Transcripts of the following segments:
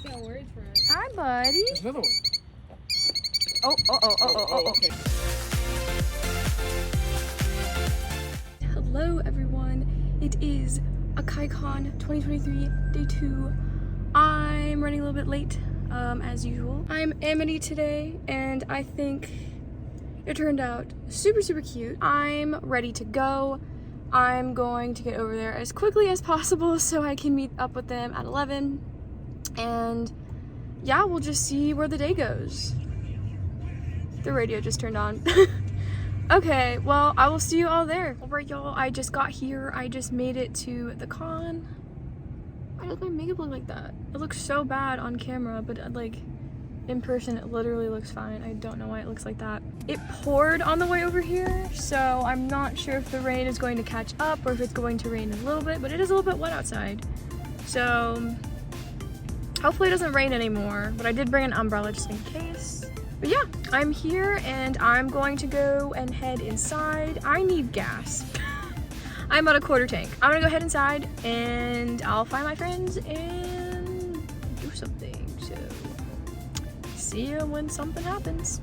got words for us. Hi, buddy. There's another one. Oh. Okay. Hello, everyone. It is AkaiCon 2023, day 2. I'm running a little bit late, as usual. I'm Amity today, and I think it turned out super, super cute. I'm ready to go. I'm going to get over there as quickly as possible so I can meet up with them at 11. And yeah, we'll just see where the day goes. The radio just turned on. Okay, well, I will see you all there. All right, y'all, I just got here. I just made it to the con. Why does my makeup look like that? It looks so bad on camera, but like in person, it literally looks fine. I don't know why it looks like that. It poured on the way over here, so I'm not sure if the rain is going to catch up or if it's going to rain a little bit, but it is a little bit wet outside. So hopefully it doesn't rain anymore, but I did bring an umbrella just in case. But yeah, I'm here and I'm going to go and head inside. I need gas. I'm at a quarter tank. I'm gonna go head inside and I'll find my friends and do something. So see you when something happens.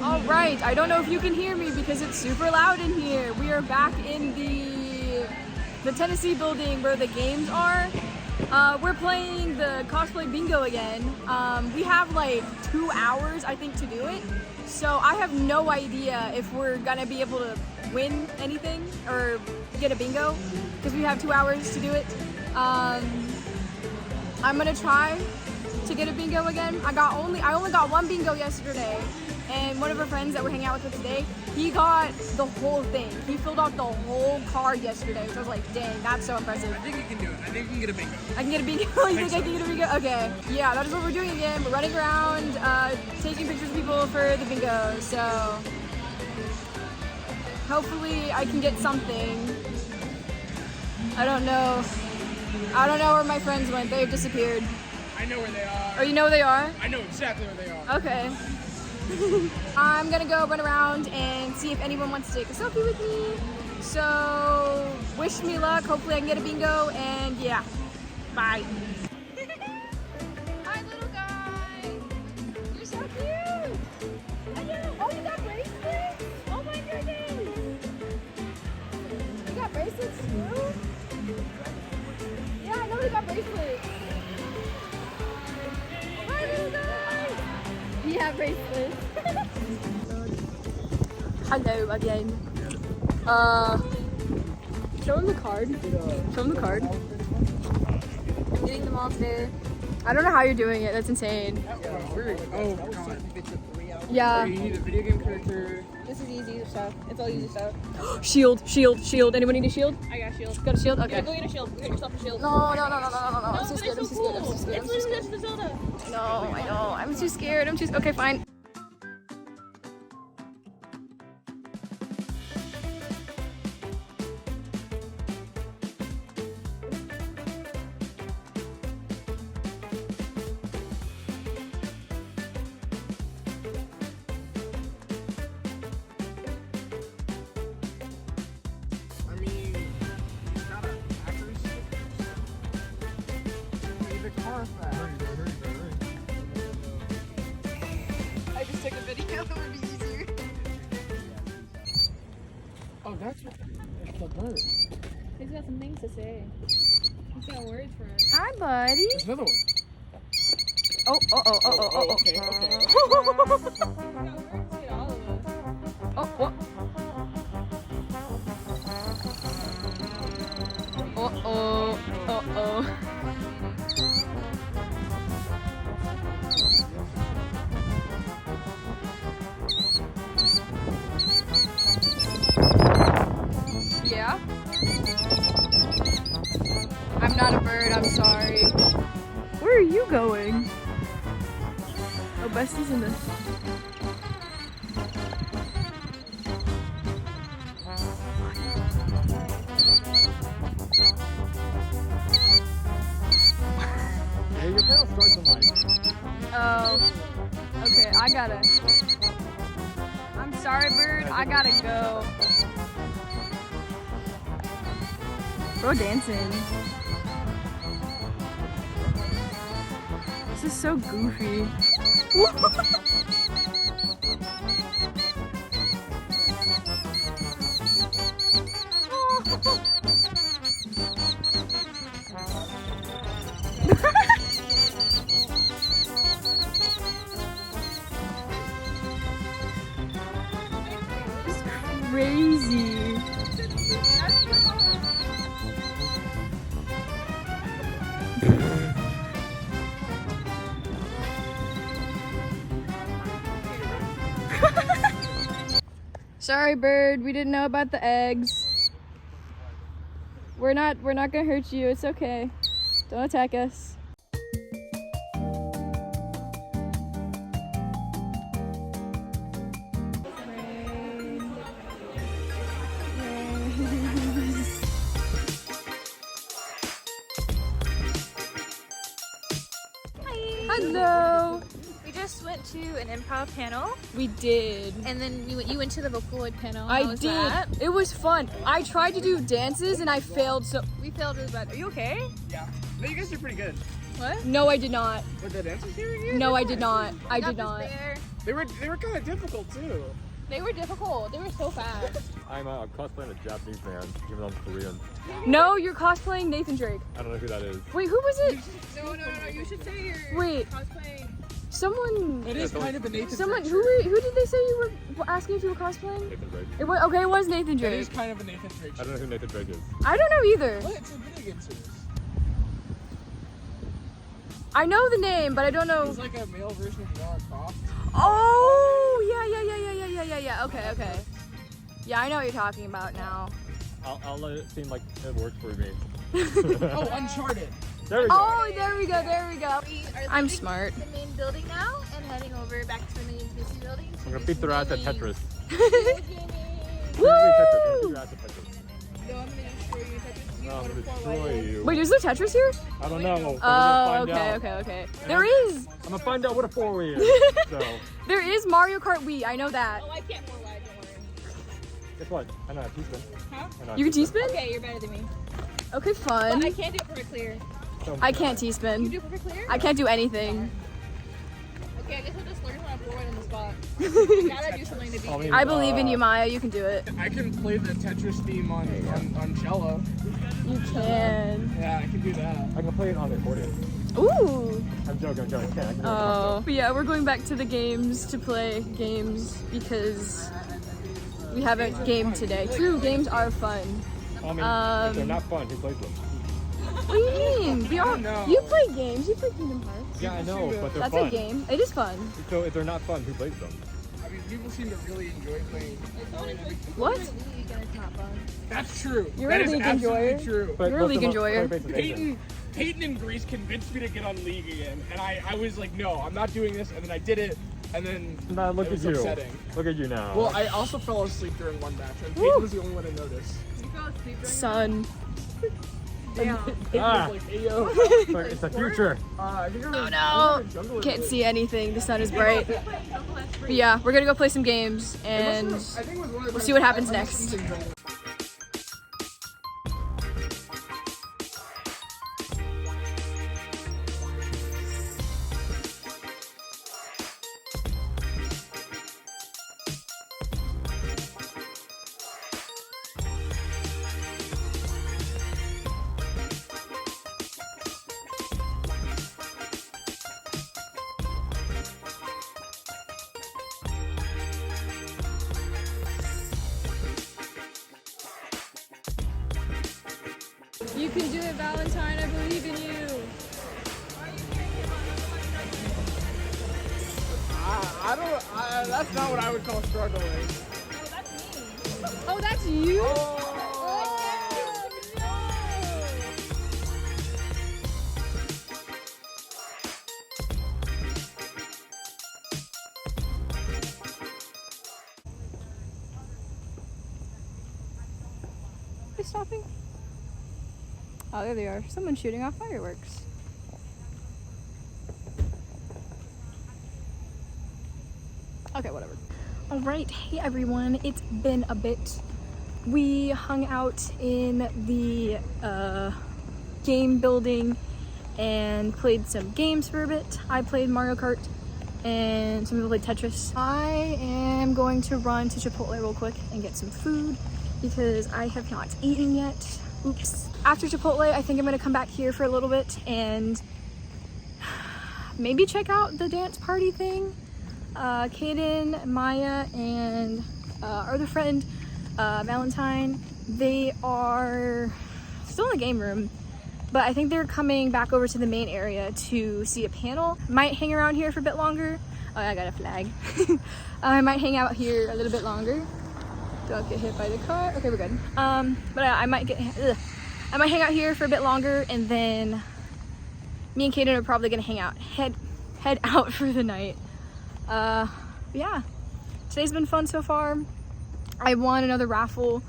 All right, I don't know if you can hear me because it's super loud in here. We are back in the Tennessee building where the games are. We're playing the cosplay bingo again. We have like 2 hours, I think, to do it. So I have no idea if we're gonna be able to win anything or get a bingo because we have 2 hours to do it. I'm gonna try to get a bingo again. I only got one bingo yesterday. And one of our friends that we're hanging out with today, he got the whole thing. He filled out the whole card yesterday, so I was like, dang, that's so impressive. I think you can do it. I think you can get a bingo. I can get a bingo? You think I can get a bingo? Okay. Yeah, that is what we're doing again. We're running around, taking pictures of people for the bingo, so hopefully I can get something. I don't know where my friends went. They've disappeared. I know where they are. Oh, you know where they are? I know exactly where they are. Okay. I'm gonna go run around and see if anyone wants to take a selfie with me. So wish me luck. Hopefully I can get a bingo and yeah. Bye. Hi little guy. You're so cute. I know. Oh, you got bracelets? Oh my goodness. You got bracelets too? Yeah, I know you got bracelets. Hi little guy. Yeah, bracelets. Hello again. Show him the card. Show him the card. Getting them all today. I don't know how you're doing it. That's insane. Oh god. Yeah. You need a video game character. This is easy stuff. It's all easy stuff. Shield. Anyone need a shield? I got a shield. Got a shield? Okay. Yeah, go get a shield. Go get yourself a shield. No. I'm too scared. It's so cool. It's literally just the Zelda. No, I know. I'm too scared. Okay, fine. I just took a video. It would be easier. Oh, that's the bird. He's got some things to say. He's got words for us. Hi, buddy. There's another one. Oh. Okay. He's got words to get all of us. Oh, what? Uh-oh. Yeah? I'm not a bird, I'm sorry. Where are you going? Oh, Bestie's in this. your panel starts in like. Oh. Okay, I gotta. I'm sorry, Bird. I gotta go. Bro dancing. This is so goofy. Crazy. Sorry, Bird. We didn't know about the eggs. We're not gonna hurt you. It's okay. Don't attack us. Hello. We just went to an improv panel, We did. and then you went to the Vocaloid panel. I How was did. that? It was fun. I tried to do dances and I failed. So We failed really bad. Are you okay? Yeah. No, you guys are pretty good. What? no, I did not. With the dances here? Yeah, No, they're I did fine. not. I Got did this not. bear. They were kind of difficult too. They were difficult. They were so fast. I'm cosplaying a Japanese man, even though I'm Korean. No, you're cosplaying Nathan Drake. I don't know who that is. Wait, who was it? No. You should say you're Wait. cosplaying. Someone. It is kind of a Nathan Someone. Drake Who did they say you were asking if you were cosplaying? Nathan Drake. It was okay. It was Nathan shirt. It is Drake. kind of a Nathan Drake I don't know who Nathan Drake is. I don't know either. What? It's a video game series. I know the name, but I don't know. He's like a male version of Lara Croft. Oh, yeah. Okay. Yeah, I know what you're talking about now. I'll let it seem like it worked for me. Oh, Uncharted. There we go. Oh, there we go. We are I'm leaving smart. the main building now and heading over back to the main Disney building. I'm gonna beat their ass at Tetris. Woo! Beat your ass at Tetris. No, I'm gonna destroy you. Tetris. No, I'm gonna destroy you. Wait, is there Tetris here? I don't know. but we're Oh, gonna find out. okay. There is. I'm gonna find out what a 4-way is. So, There is Mario Kart Wii. I know that. Oh, I can't more wide, don't worry. guess what? I know how to T-spin. Huh? I know how You can to T-spin? Okay, you're better than me. Okay, But fun. I can't do it perfect clear. So, I can't You T-spin. do perfect clear? I can't do anything. Okay, I guess I'll just learn how to blow it in the spot. Gotta do something to beat I mean, you. I believe in you, Maya. You can do it. I can play the Tetris theme on cello. You can. Yeah, I can do that. I can play it on the accordion. Ooh. I'm joking. I can do it. Oh. But yeah, we're going back to the games to play games because we haven't gamed today. True, games are fun. I mean, if they're not fun, who plays them? What do you mean? We all. know. You play games. You play Kingdom Hearts. Yeah, I know, but they're That's fun. a game. It is fun. So if they're not fun, who plays them? I mean, people seem to really enjoy playing. What? League and it's not fun. That's true. You're That a is league absolutely enjoyer. true. But You're a what's league the most enjoyer. player-based occasion? Peyton and Grace convinced me to get on League again, and I was like, no, I'm not doing this, and then I did it, and then Nah, look it was at you. upsetting. Look at you now. Well, I also fell asleep during one match, and Woo. Peyton was the only one to notice. You fell asleep during Son. Damn. Peyton Ah. was like, hey yo. It's the future. I think Oh no! Can't see anything. The sun is bright. But yeah, we're gonna go play some games and we'll see what happens next. You can do it, Valentine. I believe in you. That's not what I would call struggling. Oh, that's you? Are they stopping? Oh, there they are. Someone's shooting off fireworks. Oh, that's me. Oh, no. No. Get see anything. The sun is bright. But yeah, we're gonna go play some games and we'll see what happens next. You can do it, Valentine. I believe in you. Oh, that's you? Oh, no. Oh, Okay, whatever. All right, hey everyone, it's been a bit. We hung out in the game building and played some games for a bit. I played Mario Kart and some people played Tetris. I am going to run to Chipotle real quick and get some food because I have not eaten yet. Oops. After Chipotle, I think I'm gonna come back here for a little bit and maybe check out the dance party thing. Kaden, Maya, and our other friend, Valentine, they are still in the game room, but I think they're coming back over to the main area to see a panel. Might hang around here for a bit longer. Oh, I got a flag. I might hang out here a little bit longer. Don't get hit by the car. Okay, we're good. But I might hang out here for a bit longer, and then me and Kaden are probably gonna hang out, head out for the night. Yeah, today's been fun so far. I won another raffle.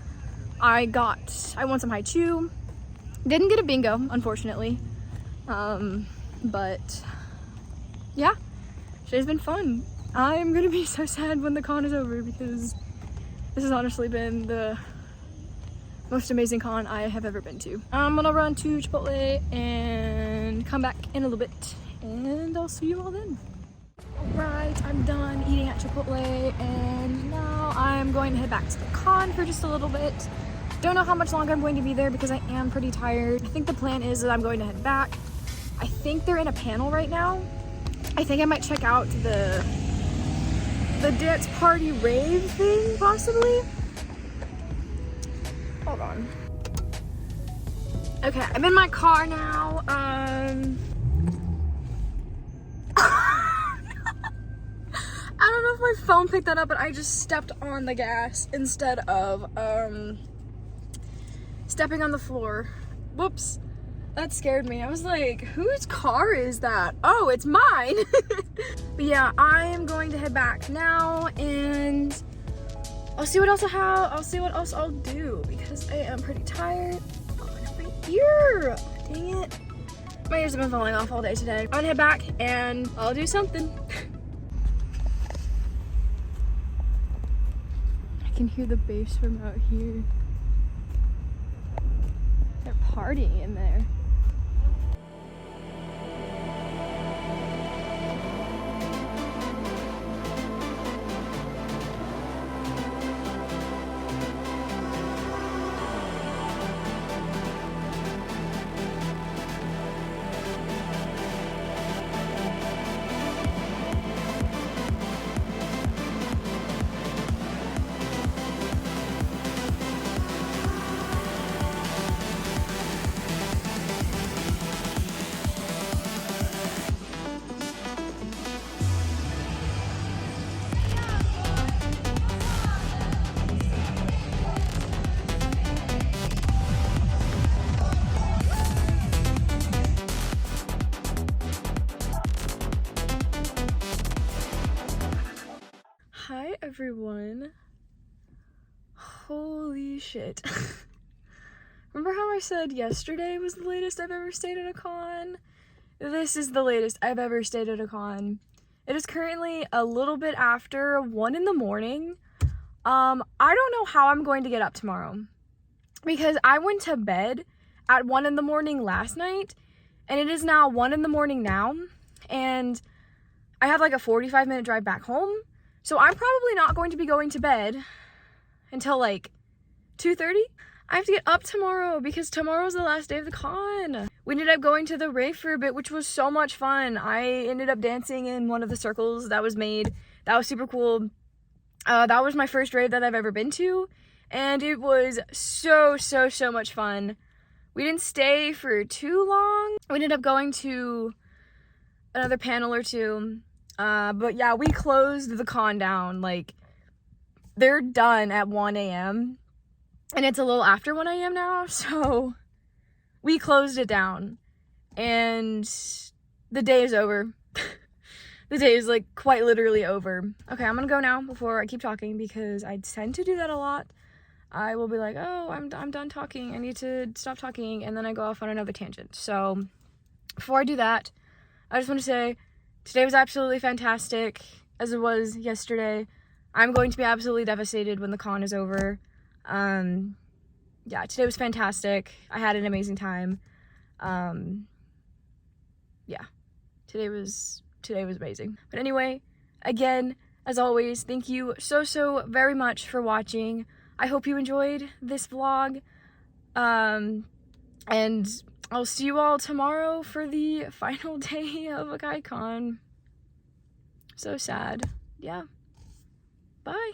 I won some haichu. Didn't get a bingo, unfortunately. But yeah, today's been fun. I'm gonna be so sad when the con is over because this has honestly been the most amazing con I have ever been to. I'm gonna run to Chipotle and come back in a little bit, and I'll see you all then. Alright, I'm done eating at Chipotle, and now I'm going to head back to the con for just a little bit. Don't know how much longer I'm going to be there because I am pretty tired. I think the plan is that I'm going to head back. I think they're in a panel right now. I think I might check out the dance party rave thing, possibly. Hold on. Okay, I'm in my car now. I don't know if my phone picked that up, but I just stepped on the gas instead of stepping on the floor. Whoops, that scared me. I was like, whose car is that? Oh, it's mine. But yeah, I am going to head back now, and I'll see what else I'll see what else I'll do because I am pretty tired. Oh, my ear! Dang it. My ears have been falling off all day today. I'm gonna head back and I'll do something. I can hear the bass from out here. They're partying in there. Hi everyone. Holy shit. Remember how I said yesterday was the latest I've ever stayed at a con? This is the latest I've ever stayed at a con. It is currently a little bit after 1 in the morning. I don't know how I'm going to get up tomorrow because I went to bed at 1 in the morning last night and it is now 1 in the morning now, and I have like a 45-minute drive back home. So I'm probably not going to be going to bed until like 2:30. I have to get up tomorrow because tomorrow's the last day of the con. We ended up going to the rave for a bit, which was so much fun. I ended up dancing in one of the circles that was made. That was super cool. That was my first rave that I've ever been to, and it was so much fun. We didn't stay for too long. We ended up going to another panel or two. But yeah, we closed the con down. Like, they're done at 1 a.m. and it's a little after 1 a.m. now, so we closed it down and the day is over. The day is like quite literally over. Okay, I'm gonna go now before I keep talking because I tend to do that a lot. I will be like, oh, I'm done talking, I need to stop talking, and then I go off on another tangent. So before I do that, I just want to say today was absolutely fantastic. as it was yesterday. I'm going to be absolutely devastated when the con is over. Yeah, today was fantastic. I had an amazing time. Yeah, today was amazing. But anyway, again, as always, thank you so very much for watching. I hope you enjoyed this vlog. And I'll see you all tomorrow for the final day of AkaiCon. So sad. Yeah. Bye.